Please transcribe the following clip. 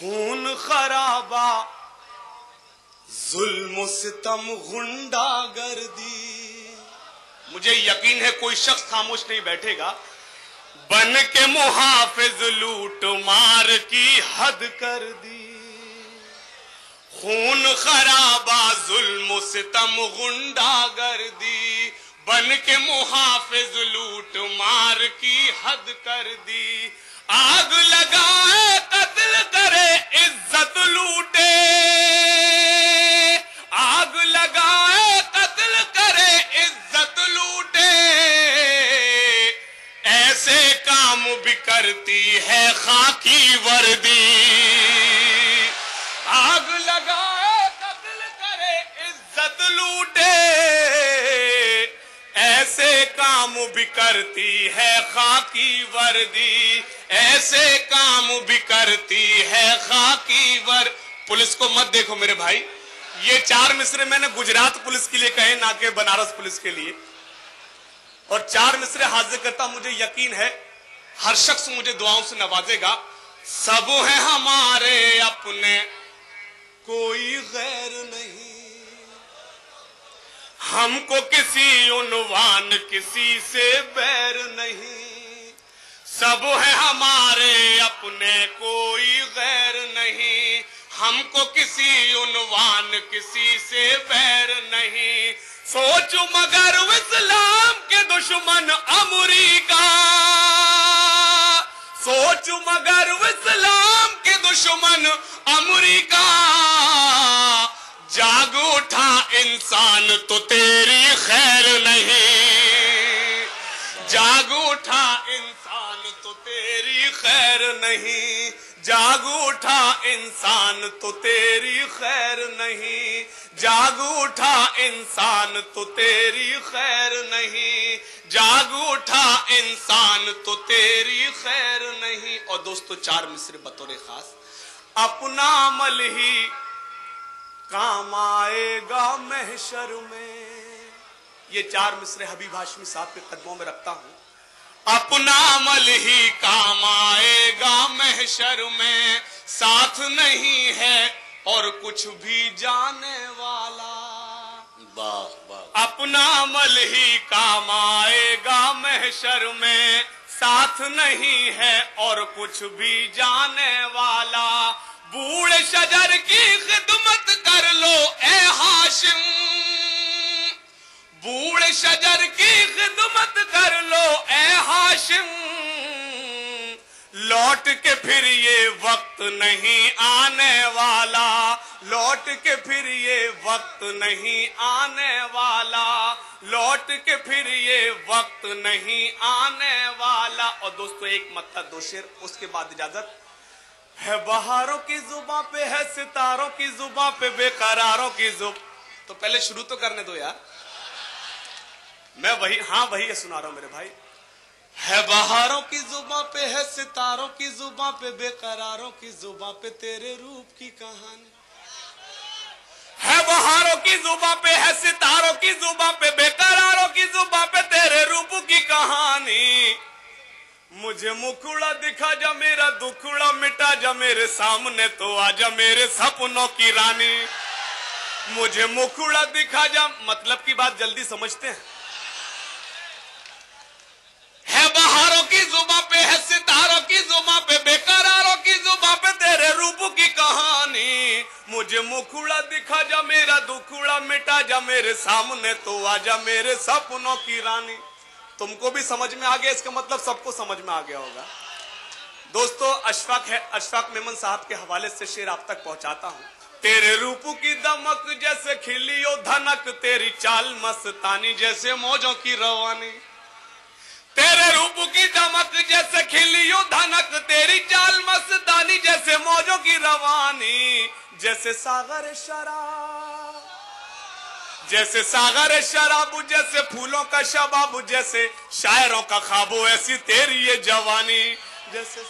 खून खराबा जुल्म सितम गुंडागर्दी। मुझे यकीन है कोई शख्स खामोश नहीं बैठेगा। बन के मुहाफिज लूट मार की हद कर दी। खून खराबा जुल्म सितम गुंडागर्दी। बन के मुहाफिज लूट मार की हद कर दी। आग लगाए कत्ल करे इज्जत लूटे। आग लगाए कत्ल करे इज्जत लूटे। ऐसे काम भी करती है खाकी वर्दी। आग लगाए कत्ल करे इज्जत लूटे। ऐसे काम भी करती है खाकी वर्दी। ऐसे काम भी करती है खाकी वर्दी। पुलिस को मत देखो मेरे भाई, ये 4 मिसरे मैंने गुजरात पुलिस के लिए कहे, ना कि बनारस पुलिस के लिए। और 4 मिसरे हाजिर करता मुझे यकीन है हर शख्स मुझे दुआओं से नवाजेगा। सब है हमारे अपने, कोई गैर नहीं। हमको किसी उन्वान किसी से बैर नहीं। सब है हमारे अपने, कोई गैर नहीं। हमको किसी उन्वान किसी से बैर नहीं। सोच मगर इस्लाम के दुश्मन अमरीका। सोच मगर इस्लाम के दुश्मन अमरीका। जाग उठा इंसान तो तेरी खैर नहीं। जाग उठा इंसान तो तेरी खैर नहीं। जाग उठा इंसान तो तेरी खैर नहीं। जाग उठा इंसान तो तेरी खैर नहीं। जाग उठा इंसान तो तेरी खैर नहीं। और दोस्तों 4 मिसरे बतौर खास। अपना अमल ही काम आएगा महशर में। ये 4 मिसरे हबीब हाशमी साहब के कदमों में रखता हूं। अपना अमल ही काम आएगा महशर में। साथ नहीं है और कुछ भी जाने वाला। अपना अमल ही काम आएगा महशर में। साथ नहीं है और कुछ भी जाने वाला। बूढ़े शजर की खिदमत कर लो ए हाशिम। बूढ़े शजर की खिदमत कर लो ए हाशिम। लौट के फिर ये वक्त नहीं आने वाला। लौट के फिर ये वक्त नहीं आने वाला। लौट के फिर ये वक्त नहीं आने वाला। और दोस्तों एक मत्ता 2 शेर, उसके बाद इजाजत है। बहारों की जुबां पे है सितारों की जुबां पे बेकरारों की जुब। तो पहले शुरू तो करने दो यार। मैं वही सुना रहा हूं मेरे भाई। है बहारों की जुबां पे है सितारों की जुबां पे बेकरारों की जुबां पे तेरे रूप की कहानी। है बहारों की जुबां पे है सितारों की जुबां पे बेकरारों की जुबां पे तेरे रूप की कहानी। मुझे मुखड़ा दिखा जा मेरा दुखड़ा मिटा जा मेरे सामने तो आजा मेरे सपनों की रानी। मुझे मुखड़ा दिखा जा, मतलब की बात जल्दी समझते हैं। है बहारों की जुबां पे है सितारों की जुबां पे बेकरारों की जुबां पे तेरे रूप की कहानी। मुझे मुखड़ा दिखा जा मेरा दुखड़ा मिटा जा मेरे सामने तो आजा मेरे सपनों की रानी। तुमको भी समझ में आ गया, इसका मतलब सबको समझ में आ गया होगा। दोस्तों अशफाक मेमन साहब के हवाले से शेर आप तक पहुंचाता हूं। तेरे रूप की दमक जैसे खिलियो धनक। तेरी चाल मस्तानी जैसे मौजों की रवानी। तेरे रूप की दमक जैसे खिलियो धनक। तेरी चाल मस्तानी जैसे मौजों की रवानी। जैसे सागर शराब, जैसे सागर शराब, जैसे फूलों का शबाब, जैसे शायरों का ख्वाबो ऐसी तेरी ये जवानी। जैसे